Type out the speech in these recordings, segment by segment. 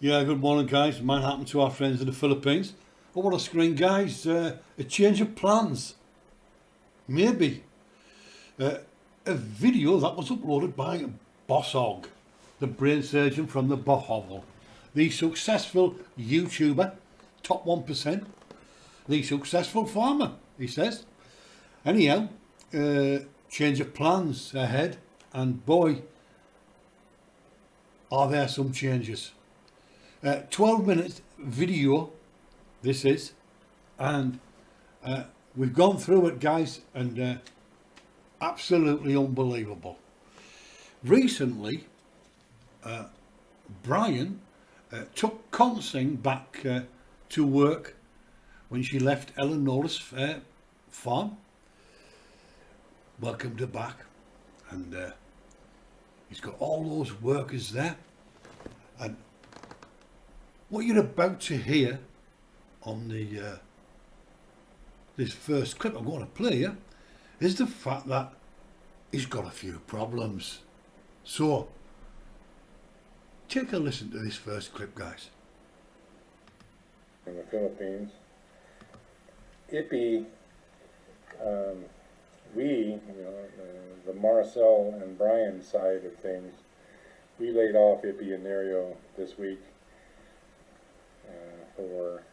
Yeah, good morning, guys. Might happen to our friends in the Philippines. Oh, what a screen, guys. A change of plans. Maybe. A video that was uploaded by Bosshog, the brain surgeon from the Bohovel, the successful YouTuber, top 1%, the successful farmer, he says. Anyhow, change of plans ahead, and boy, are there some changes. 12 minutes video this is, and we've gone through it, guys, and absolutely unbelievable. Recently Brian took Consing back to work when she left Eleanor's farm, welcomed her back, and he's got all those workers there. And what you're about to hear on the this first clip I'm going to play you is the fact that he's got a few problems. So take a listen to this first clip, guys. In the Philippines, Ippy, the Marcel and Brian side of things, we laid off Ippy and Nerio this week for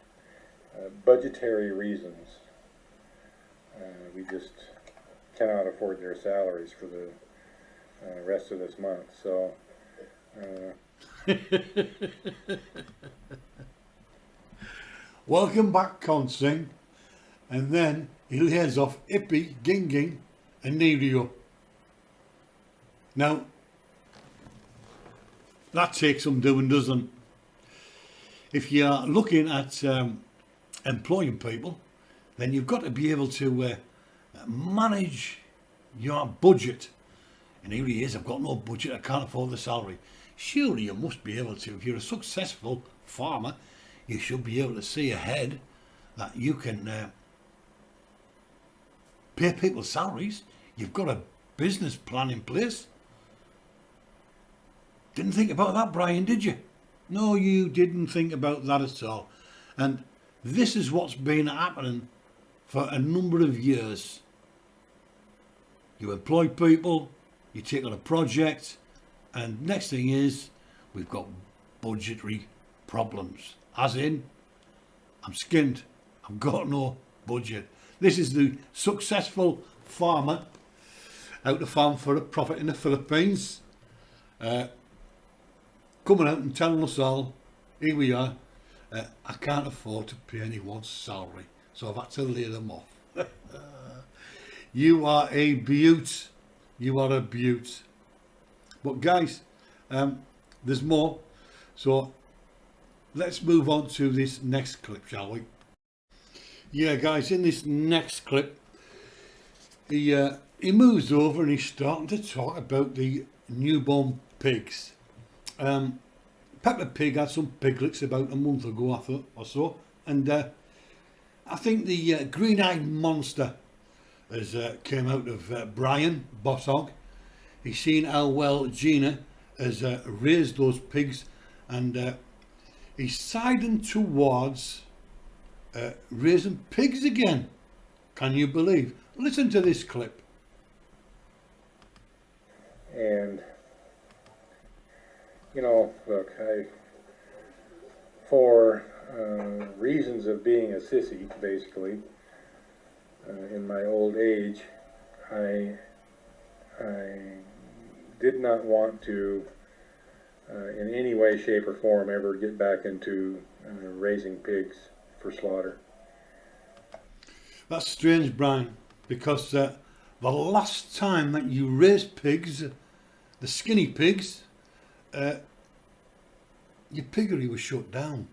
budgetary reasons. We just cannot afford their salaries for the rest of this month. So welcome back, Consing, and then he lays off Ippy, Ginging and Nerio. Now that takes some doing, doesn't? If you're looking at employing people, then you've got to be able to manage your budget. And here he is, I've got no budget, I can't afford the salary. Surely you must be able to. If you're a successful farmer, you should be able to see ahead that you can pay people salaries. You've got a business plan in place. Didn't think about that, Brian, did you? No, you didn't think about that at all. And this is what's been happening for a number of years. You employ people, you take on a project, and next thing is we've got budgetary problems. As in, I'm skinned, I've got no budget. This is the successful farmer out to farm for a profit in the Philippines, coming out and telling us all, here we are, I can't afford to pay anyone's salary, so I've had to lay them off. You are a beaut. You are a beaut. But guys, there's more. So let's move on to this next clip, shall we? Yeah, guys, in this next clip, he moves over and he's starting to talk about the newborn pigs. Peppa Pig had some piglets about a month ago, I thought, or so, and I think the green-eyed monster has came out of Brian Bosshog. He's seen how well Gina has raised those pigs, and he's siding towards raising pigs again. Can you believe? Listen to this clip. and look, for reasons of being a sissy, basically, in my old age, I did not want to, in any way, shape, or form, ever get back into raising pigs for slaughter. That's strange, Brian, because the last time that you raised pigs, the skinny pigs, your piggery was shut down.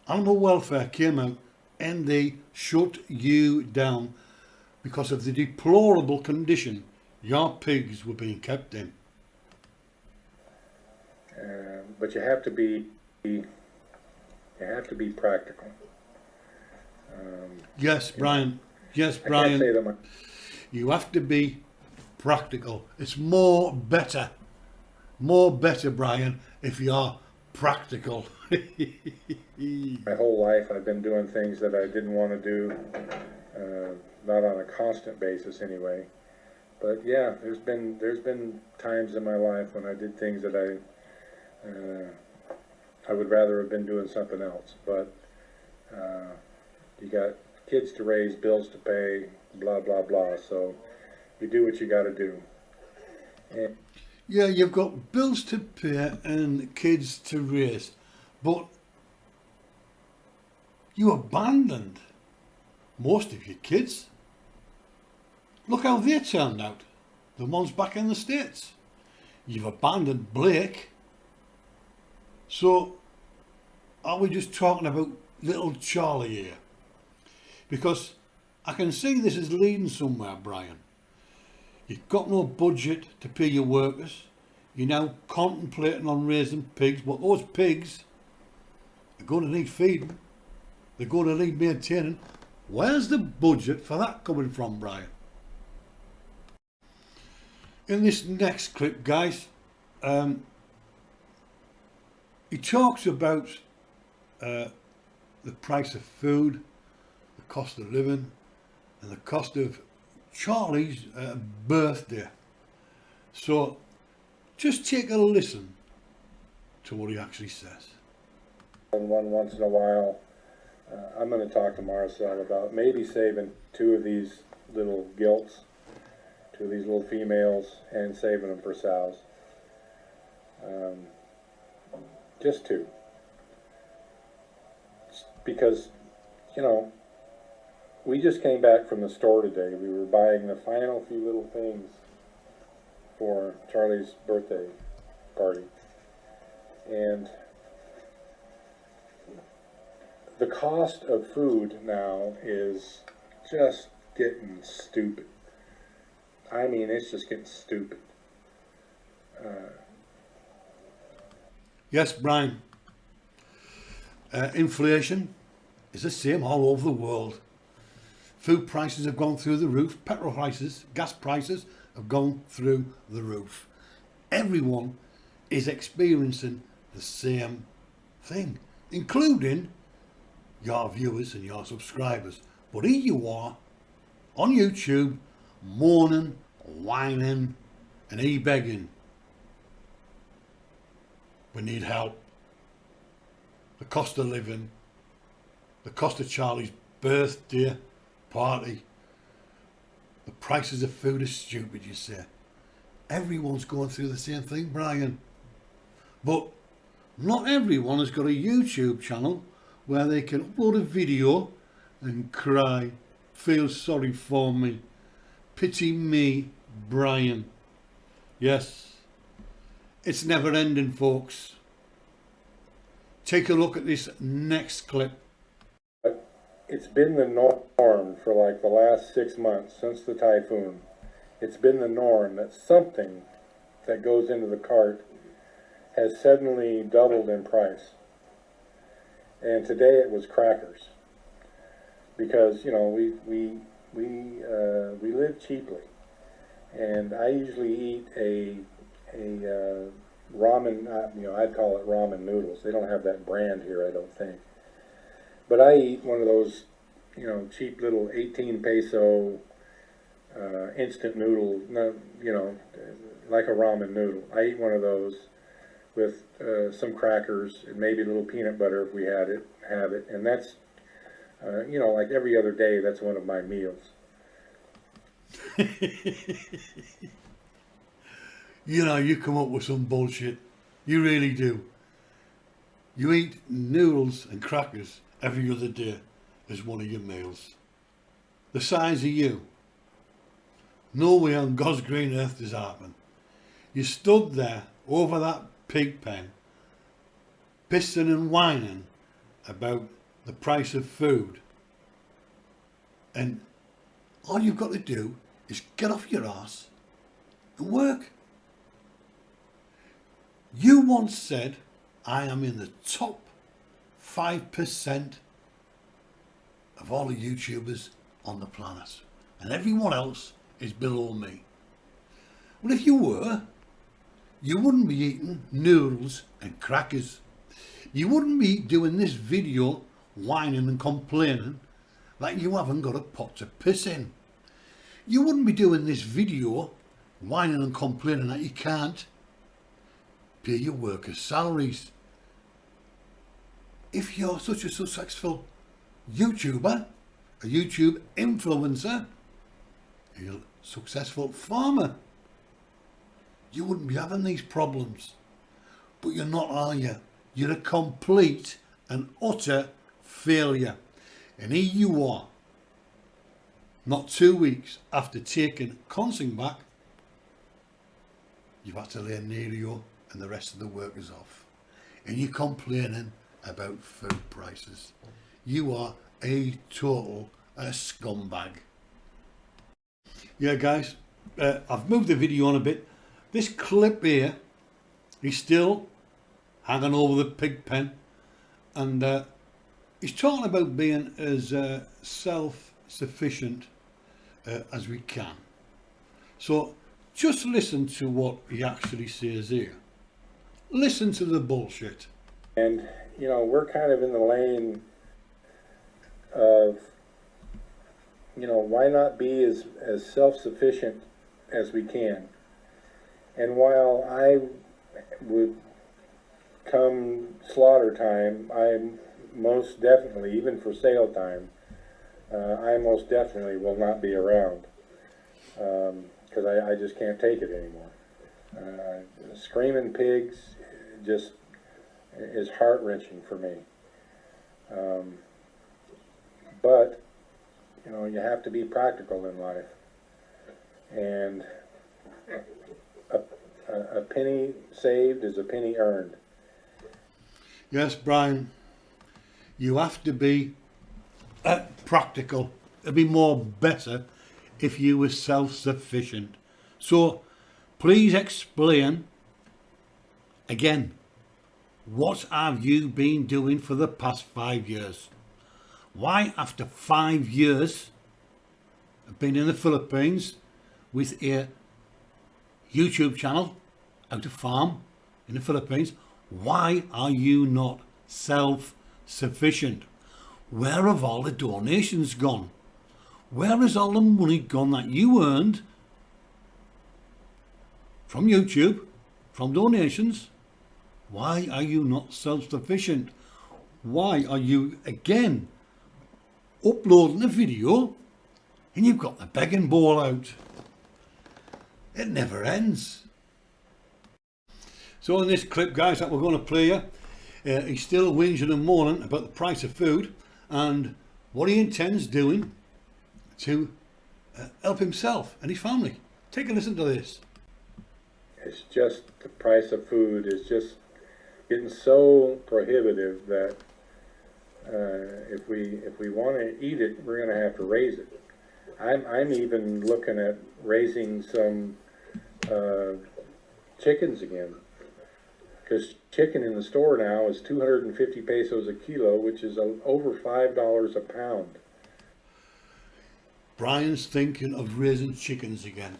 Animal welfare came out and they shut you down because of the deplorable condition your pigs were being kept in. But you have to be practical. Yes, Brian. Yes, I Brian. can't say that You have to be practical. It's more better More better, Brian, if you are practical. My whole life I've been doing things that I didn't want to do, not on a constant basis anyway. But yeah, there's been times in my life when I did things that I would rather have been doing something else. But you got kids to raise, bills to pay, blah blah blah. So you do what you got to do. And Yeah, you've got bills to pay and kids to raise, but you abandoned most of your kids. Look how they turned out, the ones back in the States. You've abandoned Blake. So are we just talking about little Charlie here? Because I can see this is leading somewhere, Brian. You've got no budget to pay your workers. You're now contemplating on raising pigs, but those pigs are going to need feeding. They're going to need maintaining. Where's the budget for that coming from, Brian? In this next clip, guys, he talks about the price of food, the cost of living, and the cost of Charlie's birthday. So just take a listen to what he actually says. once in a while, I'm going to talk to Marcel about maybe saving two of these little gilts, two of these little females, and saving them for sows. Just two. Because, you know, we just came back from the store today. We were buying the final few little things for Charlie's birthday party. And the cost of food now is just getting stupid. I mean, it's just getting stupid. Yes, Brian. Inflation is the same all over the world. Food prices have gone through the roof. Petrol prices, gas prices have gone through the roof. Everyone is experiencing the same thing, including your viewers and your subscribers. But here you are on YouTube, moaning, whining, and e-begging. We need help. The cost of living, the cost of Charlie's birthday party, the prices of food are stupid, you say. Everyone's going through the same thing, Brian. But not everyone has got a YouTube channel where they can upload a video and cry, feel sorry for me, pity me, Brian. Yes, it's never ending, folks. Take a look at this next clip. It's been the norm for like the last 6 months since the typhoon. It's been the norm that something that goes into the cart has suddenly doubled in price. And today it was crackers, because you know we live cheaply, and I usually eat a ramen. I'd call it ramen noodles. They don't have that brand here, I don't think. But I eat one of those, cheap little 18 peso instant noodle, like a ramen noodle. I eat one of those with some crackers and maybe a little peanut butter if we have it. And that's, like every other day, that's one of my meals. You come up with some bullshit. You really do. You eat noodles and crackers every other day as one of your meals. The size of you. No way on God's green earth does happen. You stood there over that pig pen, pissing and whining about the price of food. And all you've got to do is get off your ass and work. You once said, I am in the top 5% of all the YouTubers on the planet, and everyone else is below me. Well, if you were, you wouldn't be eating noodles and crackers. You wouldn't be doing this video whining and complaining that you haven't got a pot to piss in. You wouldn't be doing this video whining and complaining that you can't pay your workers' salaries. If you're such a successful YouTuber, a YouTube influencer, you're a successful farmer, you wouldn't be having these problems. But you're not, are you? You're a complete and utter failure. And here you are, not 2 weeks after taking Consing back, you've had to lay Nerio and the rest of the workers off. And you're complaining about food prices. You are a total scumbag. Yeah, guys, I've moved the video on a bit. This clip here, he's still hanging over the pig pen, and he's talking about being as self-sufficient as we can. So just listen to what he actually says here. Listen to the bullshit. And, you know, we're kind of in the lane of, you know, why not be as self-sufficient as we can? And while I would, come slaughter time, I most definitely, even for sale time, I most definitely will not be around, because I just can't take it anymore. Screaming pigs just is heart-wrenching for me. But, you know, you have to be practical in life. And a penny saved is a penny earned. Yes, Brian, you have to be practical. It'd be more better if you were self-sufficient. So please explain again, what have you been doing for the past 5 years? Why, after 5 years of being in the Philippines with a YouTube channel, how to farm in the Philippines, why are you not self-sufficient? Where have all the donations gone? Where has all the money gone that you earned from YouTube, from donations? Why are you not self-sufficient? Why are you again uploading a video and you've got the begging bowl out? It never ends. So in this clip, guys, that we're going to play you, he's still whinging and moaning about the price of food and what he intends doing to help himself and his family. Take a listen to this. It's just the price of food is just getting so prohibitive that if we want to eat it, we're going to have to raise it. I'm even looking at raising some chickens again, because chicken in the store now is 250 pesos a kilo, which is over $5 a pound. Brian's thinking of raising chickens again.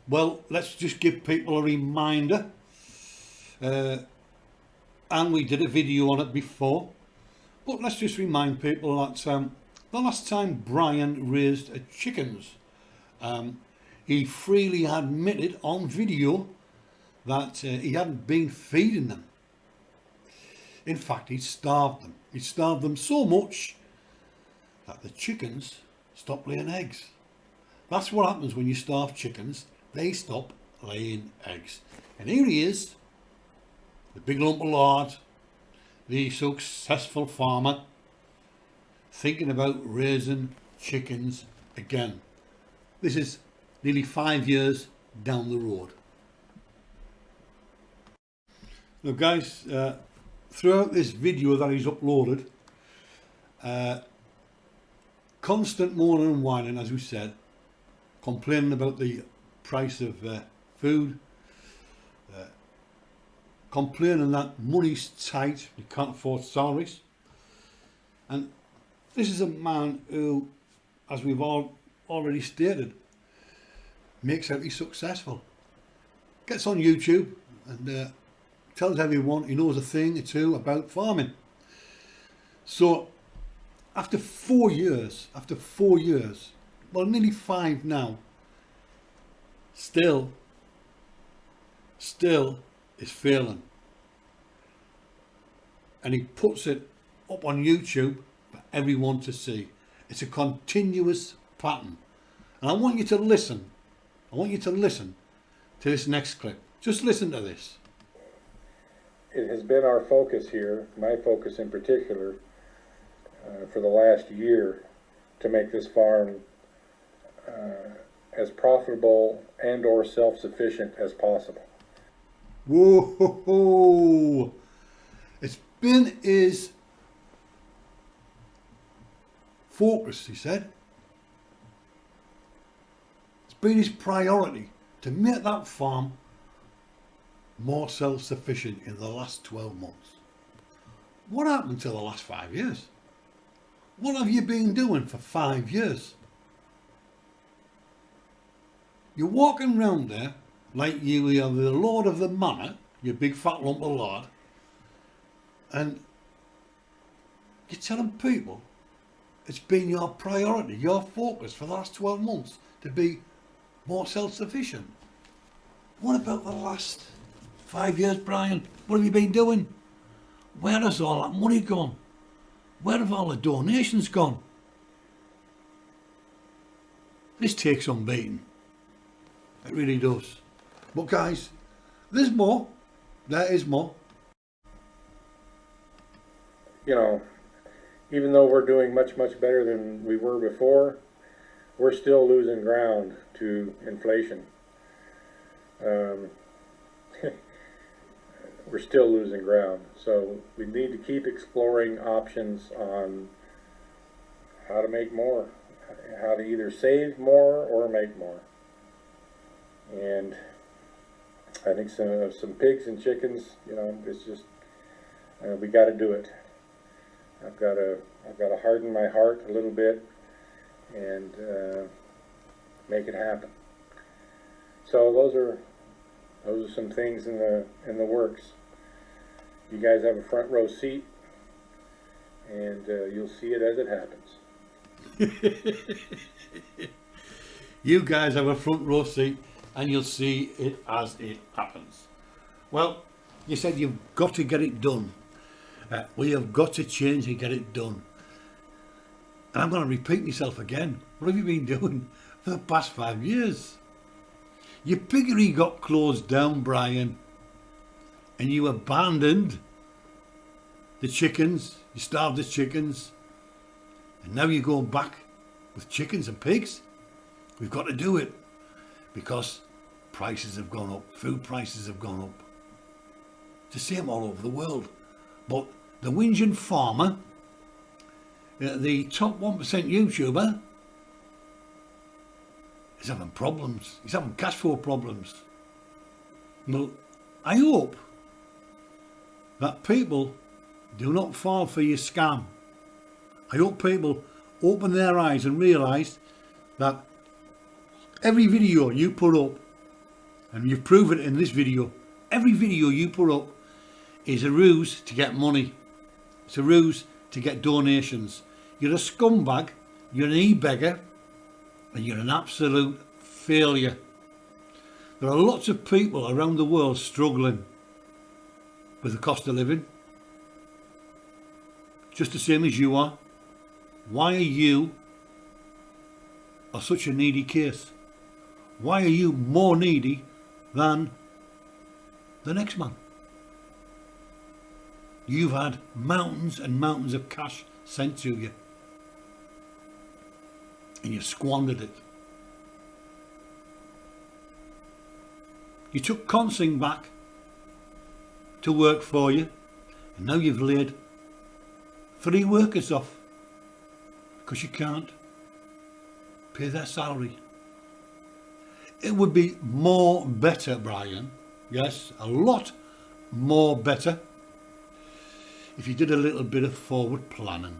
Well, let's just give people a reminder, and we did a video on it before, but let's just remind people that the last time Brian raised chickens, he freely admitted on video that he hadn't been feeding them. In fact, he'd starved them. He'd starved them so much that the chickens stopped laying eggs. That's what happens when you starve chickens. They stop laying eggs. And here he is, the big lump of lard, the successful farmer, thinking about raising chickens again. This is nearly 5 years down the road. Now guys, throughout this video that he's uploaded, constant moaning and whining, as we said, complaining about the price of food, complaining that money's tight, you can't afford salaries. And this is a man who, as we've all already stated, makes out he's successful. Gets on YouTube, and tells everyone he knows a thing or two about farming. So after 4 years, well, nearly 5 now, still is failing. And he puts it up on YouTube for everyone to see. It's a continuous pattern. And I want you to listen. I want you to listen to this next clip. Just listen to this. It has been our focus here, my focus in particular, for the last year, to make this farm as profitable and or self-sufficient as possible. Whoa! It's been his focus, he said. It's been his priority to make that farm more self-sufficient in the last 12 months. What happened to the last 5 years? What have you been doing for 5 years? You're walking around there like you are the lord of the manor, you big fat lump of lard, and you're telling people it's been your priority, your focus for the last 12 months to be more self-sufficient. What about the last 5 years, Brian? What have you been doing? Where has all that money gone? Where have all the donations gone? This takes some beating. It really does. But guys, there's more. There is more. You know, even though we're doing much, much better than we were before, we're still losing ground to inflation. We're still losing ground. So we need to keep exploring options on how to make more, how to either save more or make more. And I think some pigs and chickens, you know, it's just, we got to do it. I've got to harden my heart a little bit and make it happen. So those are some things in the works. You guys have a front row seat, and you'll see it as it happens. You guys have a front row seat, and you'll see it as it happens. Well, you said you've got to get it done. We have got to change and get it done. And I'm going to repeat myself again. What have you been doing for the past 5 years? Your piggery got closed down, Brian, and you abandoned the chickens. You starved the chickens, and now you're going back with chickens and pigs. We've got to do it because prices have gone up, food prices have gone up. It's the same all over the world. But the whinging farmer, the top 1% YouTuber, is having problems. He's having cash flow problems. Well, I hope that people do not fall for your scam. I hope people open their eyes and realise that every video you put up, and you've proven it in this video, every video you put up is a ruse to get money. It's a ruse to get donations. You're a scumbag, you're an e-beggar, and you're an absolute failure. There are lots of people around the world struggling with the cost of living, just the same as you are. Why are you such a needy case? Why are you more needy than the next man? You've had mountains and mountains of cash sent to you, and you've squandered it. You took Consing back to work for you, and now you've laid 3 workers off because you can't pay their salary. It would be more better, Brian, yes, a lot more better, if you did a little bit of forward planning.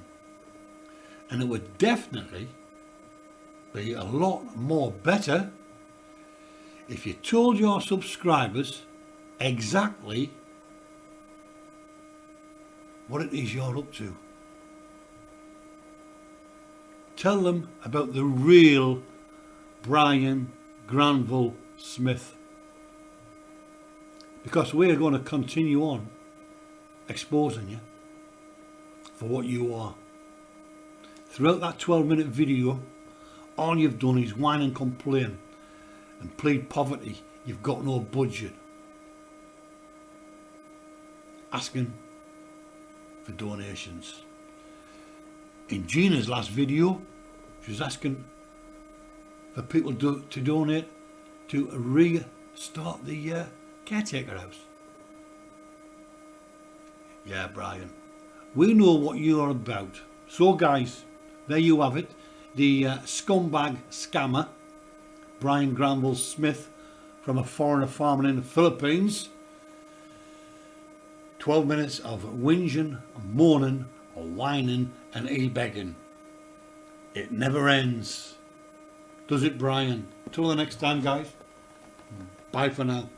And it would definitely be a lot more better if you told your subscribers exactly what it is you're up to. Tell them about the real Brian Granville Smith, because we're going to continue on exposing you for what you are. Throughout that 12-minute video, all you've done is whine and complain and plead poverty. You've got no budget, asking for donations. In Gina's last video, she was asking for people to donate to restart the caretaker house. Yeah, Brian, we know what you're about. So guys, there you have it. The scumbag scammer, Brian Granville Smith, from A Foreigner Farming in the Philippines. 12 minutes of whinging, moaning, whining and e-begging. It never ends. Does it, Brian? Till the next time, guys. Bye for now.